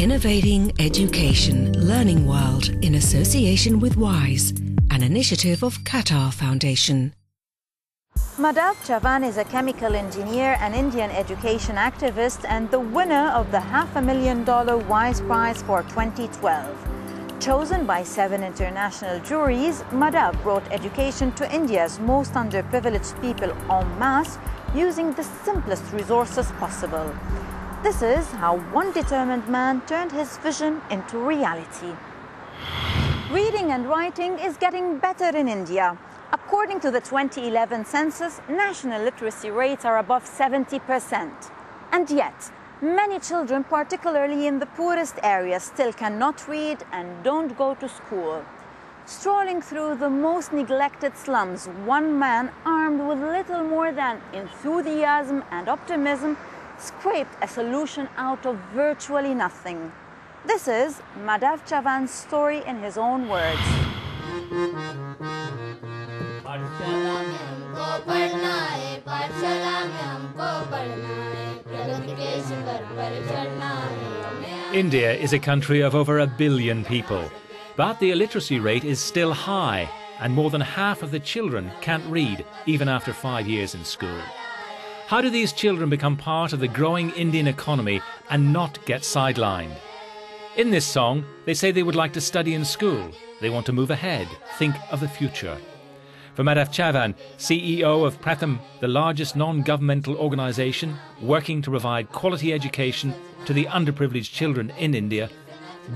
Innovating Education Learning World in association with WISE, an initiative of Qatar Foundation. Madhav Chavan is a chemical engineer and Indian education activist and the winner of the $500,000 WISE Prize for 2012. Chosen by 7 international juries, Madhav brought education to India's most underprivileged people en masse using the simplest resources possible. This is how one determined man turned his vision into reality. Reading and writing is getting better in India. According to the 2011 census, national literacy rates are above 70%. And yet, many children, particularly in the poorest areas, still cannot read and don't go to school. Strolling through the most neglected slums, one man, armed with little more than enthusiasm and optimism, scraped a solution out of virtually nothing. This is Madhav Chavan's story in his own words. India is a country of over 1 billion people, but the illiteracy rate is still high, and more than half of the children can't read even after 5 years in school. How do these children become part of the growing Indian economy and not get sidelined? In this song, they say they would like to study in school. They want to move ahead, think of the future. For Madhav Chavan, CEO of Pratham, the largest non-governmental organisation working to provide quality education to the underprivileged children in India,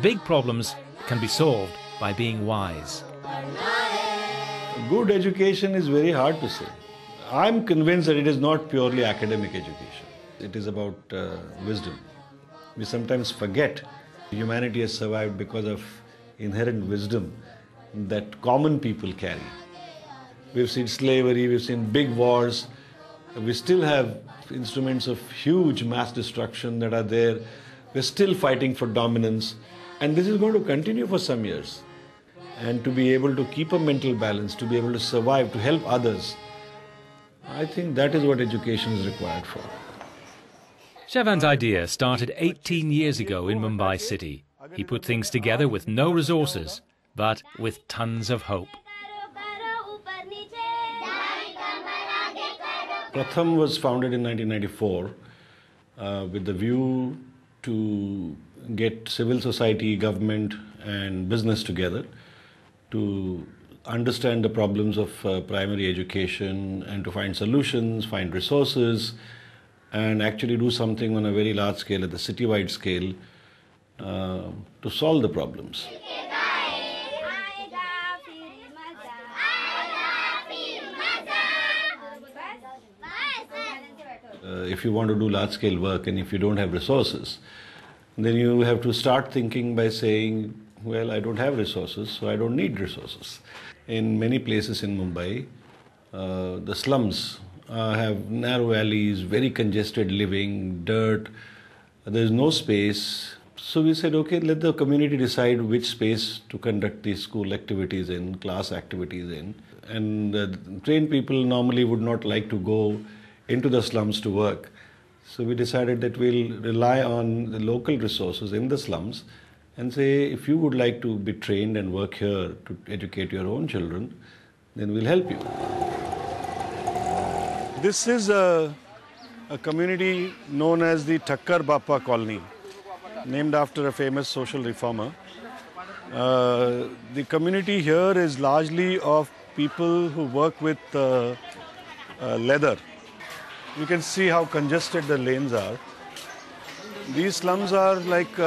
big problems can be solved by being wise. Good education is very hard to say. I'm convinced that it is not purely academic education. It is about wisdom. We sometimes forget humanity has survived because of inherent wisdom that common people carry. We've seen slavery, we've seen big wars. We still have instruments of huge mass destruction that are there. We're still fighting for dominance. And this is going to continue for some years. And to be able to keep a mental balance, to be able to survive, to help others, I think that is what education is required for. Chavan's idea started 18 years ago in Mumbai city. He put things together with no resources, but with tons of hope. Pratham was founded in 1994 with the view to get civil society, government and business together to understand the problems of primary education and to find solutions, find resources and actually do something on a very large scale, at the citywide scale, to solve the problems. If you want to do large scale work and if you don't have resources, then you have to start thinking by saying, well, I don't have resources, so I don't need resources. In many places in Mumbai, the slums have narrow alleys, very congested living, dirt, there is no space. So we said, okay, let the community decide which space to conduct these school activities in, class activities in. And trained people normally would not like to go into the slums to work. So we decided that we'll rely on the local resources in the slums and say, if you would like to be trained and work here to educate your own children, then we'll help you. This is a community known as the Thakkar Bappa Colony, named after a famous social reformer. The community here is largely of people who work with leather. You can see how congested the lanes are. These slums are like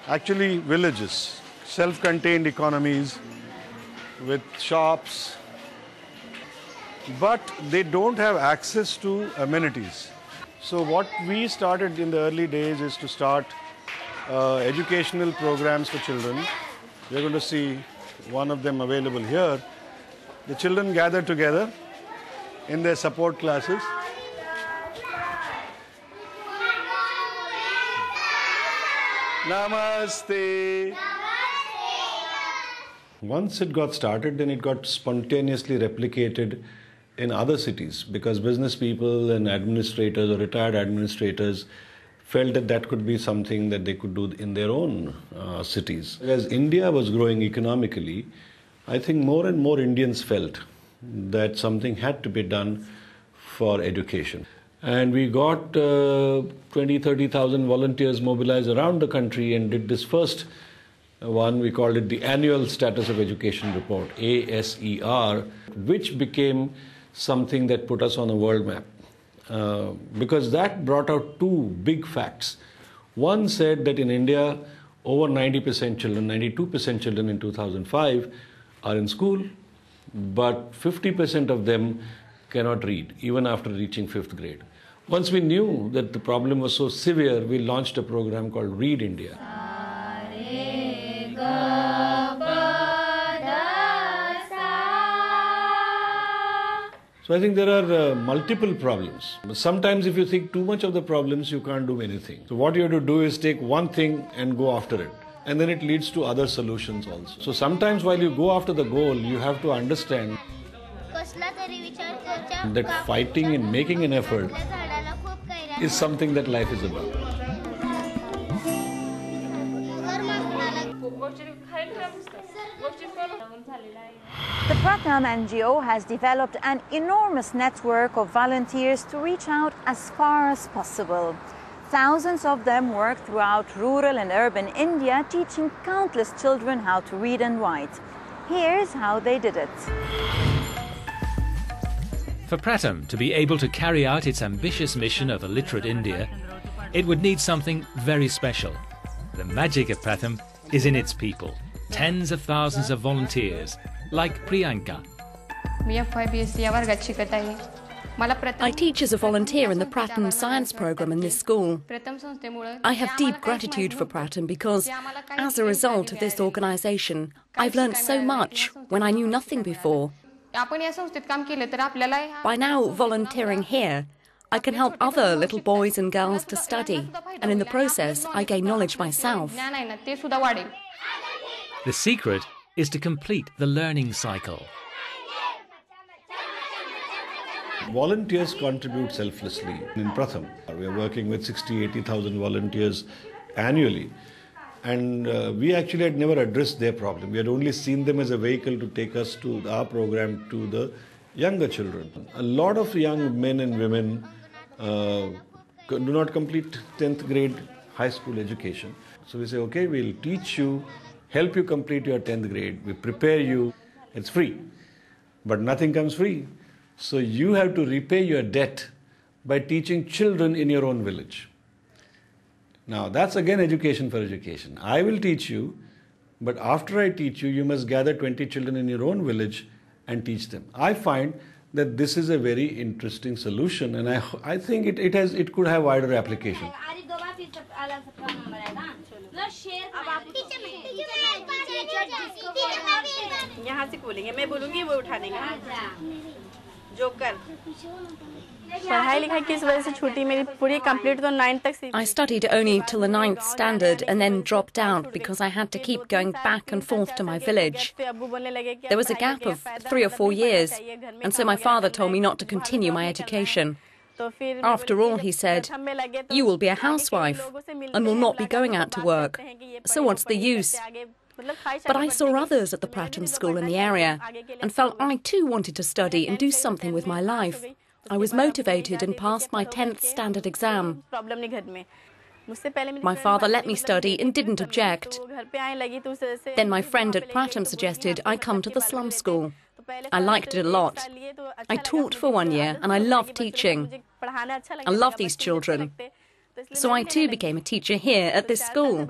actually villages, self-contained economies with shops, but they don't have access to amenities. So what we started in the early days is to start educational programs for children. We're going to see one of them available here. The children gather together in their support classes. Namaste. Once it got started, then it got spontaneously replicated in other cities because business people and administrators or retired administrators felt that that could be something that they could do in their own cities. As India was growing economically, I think more and more Indians felt that something had to be done for education. And we got 20,000-30,000 volunteers mobilized around the country and did this first one. We called it the Annual Status of Education Report, ASER, which became something that put us on a world map. Because that brought out two big facts. One said that in India, over 90% children, 92% children in 2005 are in school, but 50% of them cannot read, even after reaching 5th grade. Once we knew that the problem was so severe, we launched a program called Read India. So I think there are multiple problems. Sometimes if you think too much of the problems, you can't do anything. So what you have to do is take one thing and go after it. And then it leads to other solutions also. So sometimes while you go after the goal, you have to understand that fighting and making an effort is something that life is about. The Pratham NGO has developed an enormous network of volunteers to reach out as far as possible. Thousands of them work throughout rural and urban India, teaching countless children how to read and write. Here's how they did it. For Pratham to be able to carry out its ambitious mission of a literate India, it would need something very special. The magic of Pratham is in its people. Tens of thousands of volunteers, like Priyanka. I teach as a volunteer in the Pratham Science Programme in this school. I have deep gratitude for Pratham because, as a result of this organisation, I've learnt so much when I knew nothing before. By now volunteering here, I can help other little boys and girls to study, and in the process I gain knowledge myself. The secret is to complete the learning cycle. Volunteers contribute selflessly. In Pratham, we are working with 60,000-80,000 volunteers annually. And we actually had never addressed their problem. We had only seen them as a vehicle to take us to our program to the younger children. A lot of young men and women do not complete 10th grade high school education. So we say, okay, we'll teach you, help you complete your 10th grade. We prepare you. It's free. But nothing comes free. So you have to repay your debt by teaching children in your own village. Now, that's again education for education. I will teach you, but after I teach you, you must gather 20 children in your own village and teach them. I find that this is a very interesting solution, and I think it could have wider application. I studied only till the 9th standard and then dropped out because I had to keep going back and forth to my village. There was a gap of 3 or 4 years, and so my father told me not to continue my education. After all, he said, you will be a housewife and will not be going out to work, so what's the use? But I saw others at the Pratham school in the area and felt I too wanted to study and do something with my life. I was motivated and passed my 10th standard exam. My father let me study and didn't object. Then my friend at Pratham suggested I come to the slum school. I liked it a lot. I taught for 1 year and I loved teaching. I love these children. So I too became a teacher here at this school.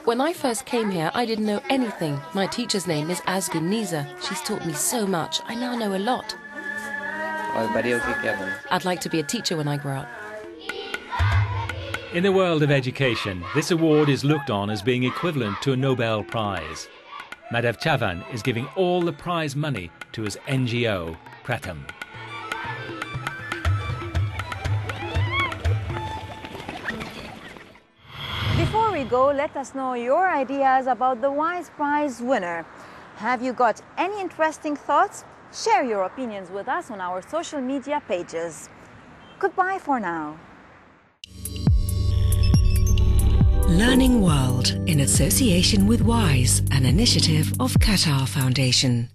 When I first came here, I didn't know anything. My teacher's name is Asgun Nisa. She's taught me so much. I now know a lot. I'd like to be a teacher when I grow up. In the world of education, this award is looked on as being equivalent to a Nobel Prize. Madhav Chavan is giving all the prize money to his NGO, Pratham. Before we go, let us know your ideas about the Wise Prize winner. Have you got any interesting thoughts? Share your opinions with us on our social media pages. Goodbye for now. Learning World in association with WISE, an initiative of Qatar Foundation.